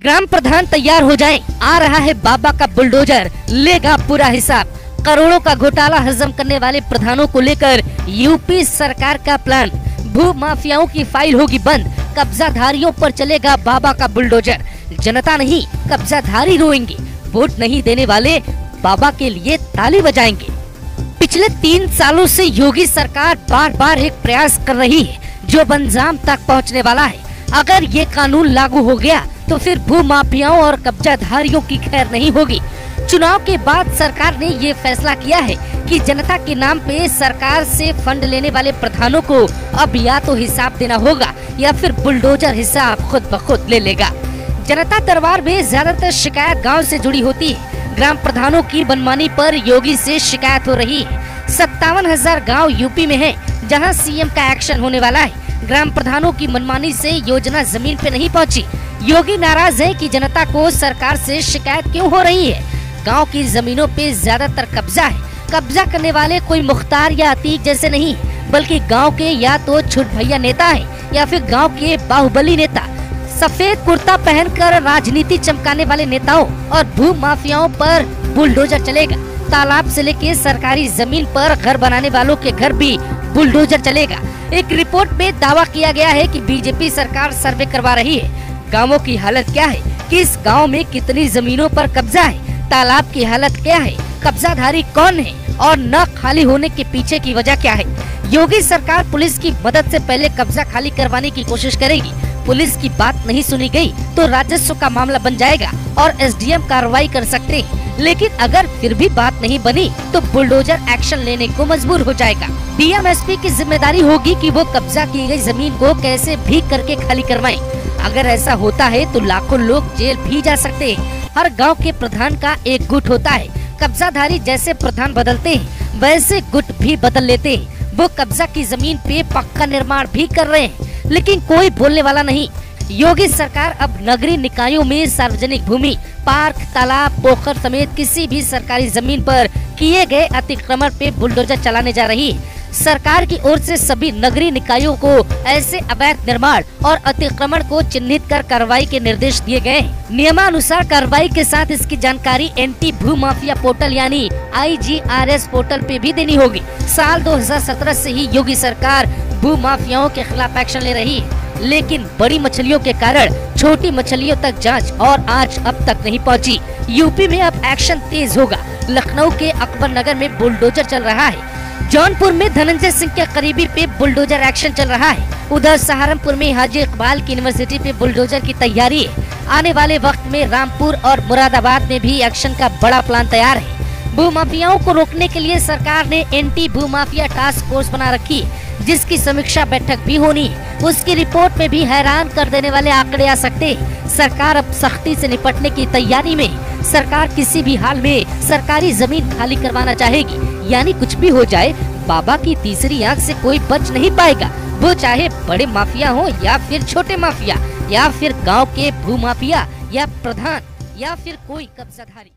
ग्राम प्रधान तैयार हो जाएं, आ रहा है बाबा का बुलडोजर, लेगा पूरा हिसाब। करोड़ों का घोटाला हजम करने वाले प्रधानों को लेकर यूपी सरकार का प्लान। भू माफियाओं की फाइल होगी बंद, कब्जाधारियों पर चलेगा बाबा का बुलडोजर। जनता नहीं, कब्जाधारी रोएंगे, वोट नहीं देने वाले बाबा के लिए ताली बजाएंगे। पिछले 3 सालों से योगी सरकार बार बार एक प्रयास कर रही है जो अंजाम तक पहुंचने वाला है। अगर ये कानून लागू हो गया तो फिर भू माफियाओं और कब्जाधारियों की खैर नहीं होगी। चुनाव के बाद सरकार ने ये फैसला किया है कि जनता के नाम पे सरकार से फंड लेने वाले प्रधानों को अब या तो हिसाब देना होगा या फिर बुलडोजर हिसाब खुद ब खुद ले लेगा। जनता दरबार में ज्यादातर शिकायत गांव से जुड़ी होती है। ग्राम प्रधानों की मनमानी पर योगी से शिकायत हो रही है। 57,000 गाँव यूपी में है जहाँ सीएम का एक्शन होने वाला है। ग्राम प्रधानों की मनमानी से योजना जमीन पे नहीं पहुंची। योगी नाराज है कि जनता को सरकार से शिकायत क्यों हो रही है। गांव की जमीनों पे ज्यादातर कब्जा है। कब्जा करने वाले कोई मुख्तार या अतीक जैसे नहीं, बल्कि गांव के या तो छुट भैया नेता है या फिर गांव के बाहुबली नेता। सफेद कुर्ता पहनकर राजनीति चमकाने वाले नेताओं और भू माफियाओं पर बुलडोजर चलेगा। तालाब से लेके सरकारी जमीन पर घर बनाने वालों के घर भी बुलडोजर चलेगा। एक रिपोर्ट में दावा किया गया है कि बीजेपी सरकार सर्वे करवा रही है। गांवों की हालत क्या है, किस गांव में कितनी जमीनों पर कब्जा है, तालाब की हालत क्या है, कब्जाधारी कौन है और न खाली होने के पीछे की वजह क्या है। योगी सरकार पुलिस की मदद से पहले कब्जा खाली करवाने की कोशिश करेगी। पुलिस की बात नहीं सुनी गई तो राजस्व का मामला बन जाएगा और एसडीएम कार्रवाई कर सकते हैं। लेकिन अगर फिर भी बात नहीं बनी तो बुलडोजर एक्शन लेने को मजबूर हो जाएगा। डीएम एसपी की जिम्मेदारी होगी कि वो कब्जा की गई जमीन को कैसे भी करके खाली करवाएं। अगर ऐसा होता है तो लाखों लोग जेल भी जा सकते हैं। हर गांव के प्रधान का एक गुट होता है। कब्जाधारी जैसे प्रधान बदलते हैं वैसे गुट भी बदल लेते हैं। वो कब्जा की जमीन पे पक्का निर्माण भी कर रहे हैं, लेकिन कोई बोलने वाला नहीं। योगी सरकार अब नगरीय निकायों में सार्वजनिक भूमि, पार्क, तालाब, पोखर समेत किसी भी सरकारी जमीन पर किए गए अतिक्रमण पे बुलडोजर चलाने जा रही है। सरकार की ओर से सभी नगरीय निकायों को ऐसे अवैध निर्माण और अतिक्रमण को चिन्हित कर कार्रवाई के निर्देश दिए गए हैं। नियमानुसार कार्रवाई के साथ इसकी जानकारी एंटी भू माफिया पोर्टल यानी IGRS पोर्टल पे भी देनी होगी। साल 2017 से ही योगी सरकार भू माफियाओं के खिलाफ एक्शन ले रही है, लेकिन बड़ी मछलियों के कारण छोटी मछलियों तक जांच और आज अब तक नहीं पहुंची। यूपी में अब एक्शन तेज होगा। लखनऊ के अकबर नगर में बुलडोजर चल रहा है। जौनपुर में धनंजय सिंह के करीबी पे बुलडोजर एक्शन चल रहा है। उधर सहारनपुर में हाजी इकबाल की यूनिवर्सिटी पे बुलडोजर की तैयारी है। आने वाले वक्त में रामपुर और मुरादाबाद में भी एक्शन का बड़ा प्लान तैयार है। भू माफियाओं को रोकने के लिए सरकार ने एंटी भू माफिया टास्क फोर्स बना रखी है, जिसकी समीक्षा बैठक भी होनी है। उसकी रिपोर्ट में भी हैरान कर देने वाले आंकड़े आ सकते हैं। सरकार अब सख्ती से निपटने की तैयारी में। सरकार किसी भी हाल में सरकारी जमीन खाली करवाना चाहेगी, यानी कुछ भी हो जाए बाबा की तीसरी आंख से कोई बच नहीं पाएगा। वो चाहे बड़े माफिया हो या फिर छोटे माफिया या फिर गांव के भू माफिया या प्रधान या फिर कोई कब्जाधारी।